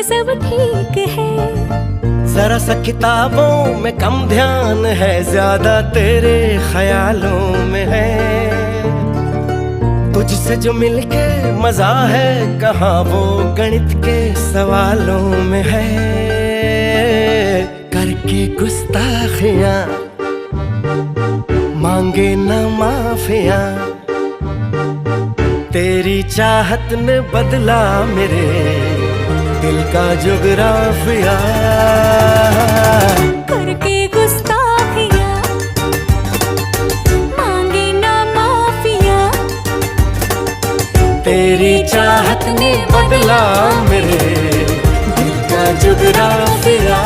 सब ठीक है। जरा सा किताबों में कम ध्यान है, ज्यादा तेरे ख्यालों में है। तुझसे जो मिलके मजा है, कहाँ वो गणित के सवालों में है। करके गुस्ताखियां मांगे न माफिया, तेरी चाहत ने बदला मेरे दिल का जुगराफिया। करके गुस्ताखियां मांगे ना माफिया, तेरी चाहत ने बदला मेरे दिल का जुगराफिया।